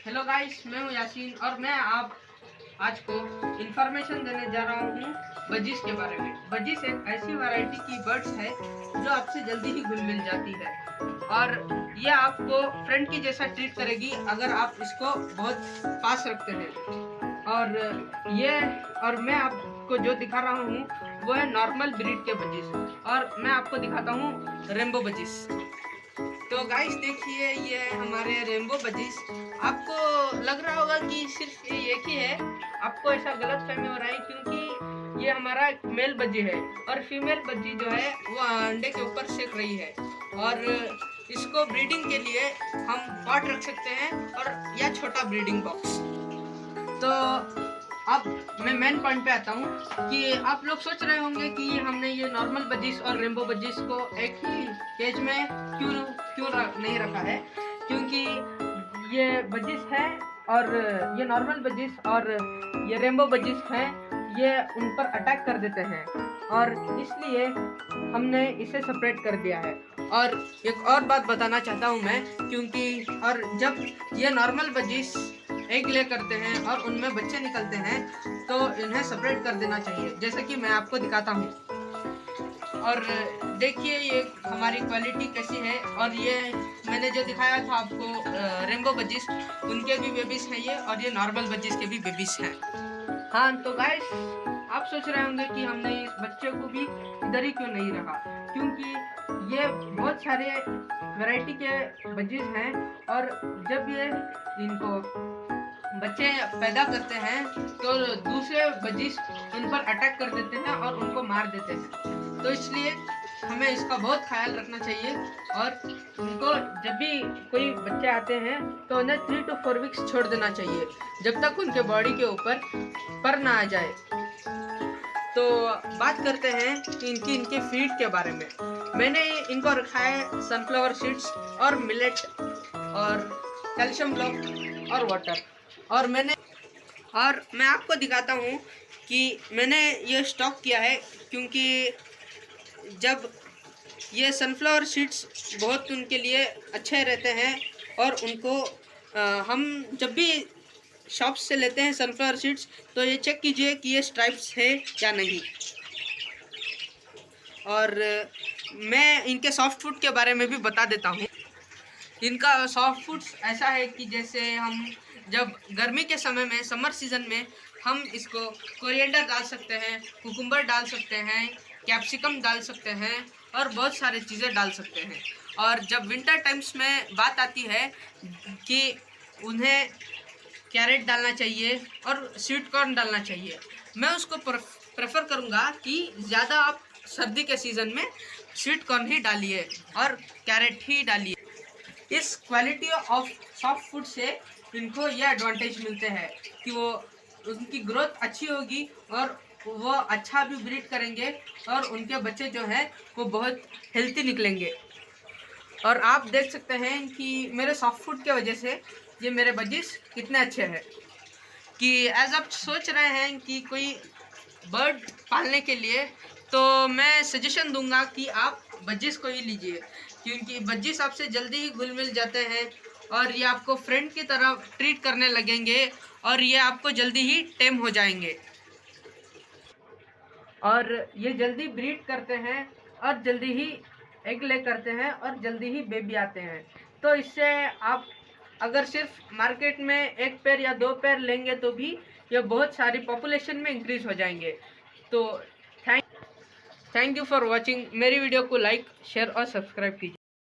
Hello guys, मैं हूँ यासीन और मैं आप आज को इन्फॉर्मेशन देने जा रहा हूँ बजिस के बारे में। बजिस एक ऐसी वैरायटी की बर्ड्स है जो आपसे जल्दी ही घुल मिल जाती है और ये आपको फ्रेंड की जैसा ट्रीट करेगी अगर आप इसको बहुत पास रखते हैं। और मैं आपको जो दिखा रहा हूँ वो है नॉर्मल ब्रीड के बजिस और मैं आपको दिखाता हूँ रेनबो बजिस। तो गाइस देखिए, ये है हमारे रेनबो बजिस। आपको लग रहा होगा कि सिर्फ ये एक ही है, आपको ऐसा गलत फहमी हो रहा है क्योंकि ये हमारा मेल बजी है और फीमेल बजी जो है वो अंडे के ऊपर सेक रही है और इसको ब्रीडिंग के लिए हम पॉट रख सकते हैं और या छोटा ब्रीडिंग बॉक्स। तो अब मैं मेन पॉइंट पे आता हूँ कि आप लोग सोच रहे होंगे कि हमने ये नॉर्मल बजिस और रेनबो बजिस को एक ही केज में क्यों नहीं रखा है, क्योंकि ये बजिस है और ये नॉर्मल बजिस और ये रेनबो बजिस हैं, ये उन पर अटैक कर देते हैं और इसलिए हमने इसे सेपरेट कर दिया है। और एक और बात बताना चाहता हूँ मैं, क्योंकि और जब ये नॉर्मल बजिस एग ले करते हैं और उनमें बच्चे निकलते हैं तो इन्हें सेपरेट कर देना चाहिए, जैसे कि मैं आपको दिखाता हूँ। और देखिए ये हमारी क्वालिटी कैसी है। और ये मैंने जो दिखाया था आपको रेनबो बजिस, उनके भी बेबीज हैं ये, और ये नॉर्मल बजिस के भी बेबीज हैं। हाँ तो गाइस, आप सोच रहे होंगे कि हमने इस बच्चे को भी इधर ही क्यों नहीं रखा, क्योंकि ये बहुत सारे वैरायटी के बजिस हैं और जब ये इनको बच्चे पैदा करते हैं तो दूसरे बजिस उन पर अटैक कर देते हैं और उनको मार देते हैं। तो इसलिए हमें इसका बहुत ख्याल रखना चाहिए और उनको जब भी कोई बच्चे आते हैं तो उन्हें 3 to 4 वीक्स छोड़ देना चाहिए जब तक उनके बॉडी के ऊपर पर ना आ जाए। तो बात करते हैं इनके फीड के बारे में। मैंने इनको रखा है सनफ्लावर सीड्स और मिलेट और कैल्शियम ब्लॉक और वाटर। और मैं आपको दिखाता हूँ कि मैंने ये स्टॉक किया है, क्योंकि जब ये सनफ्लावर सीड्स बहुत उनके लिए अच्छे रहते हैं और उनको हम जब भी शॉप से लेते हैं सनफ्लावर सीड्स तो ये चेक कीजिए कि ये स्ट्राइप्स है या नहीं। और मैं इनके सॉफ्ट फूड के बारे में भी बता देता हूँ। इनका सॉफ्ट फूड्स ऐसा है कि जैसे हम जब गर्मी के समय में समर सीज़न में हम इसको कोरिएंडर डाल सकते हैं, कुकुम्बर डाल सकते हैं, कैप्सिकम डाल सकते हैं और बहुत सारी चीज़ें डाल सकते हैं। और जब विंटर टाइम्स में बात आती है कि उन्हें कैरेट डालना चाहिए और स्वीट कॉर्न डालना चाहिए, मैं उसको प्रेफर करूँगा कि ज़्यादा आप सर्दी के सीज़न में स्वीट कॉर्न ही डालिए और कैरेट ही डालिए। इस क्वालिटी ऑफ सॉफ्ट फूड से इनको ये एडवांटेज मिलते हैं कि वो उनकी ग्रोथ अच्छी होगी और वो अच्छा भी ब्रीड करेंगे और उनके बच्चे जो हैं वो बहुत हेल्थी निकलेंगे। और आप देख सकते हैं कि मेरे सॉफ्ट फूड की वजह से ये मेरे बजिस कितने अच्छे हैं। कि एज आप सोच रहे हैं कि कोई बर्ड पालने के लिए, तो मैं सजेशन दूंगा कि आप बजिस को ही लीजिए, क्योंकि बजिस आपसे जल्दी ही घुल मिल जाते हैं और ये आपको फ्रेंड की तरह ट्रीट करने लगेंगे और ये आपको जल्दी ही टेम हो जाएंगे और ये जल्दी ब्रीड करते हैं और जल्दी ही एग ले करते हैं और जल्दी ही बेबी आते हैं। तो इससे आप अगर सिर्फ मार्केट में 1 पेयर या 2 पेयर लेंगे तो भी ये बहुत सारी पॉपुलेशन में इंक्रीज हो जाएंगे। तो थैंक यू फॉर वॉचिंग। मेरी वीडियो को लाइक, शेयर और सब्सक्राइब कीजिए।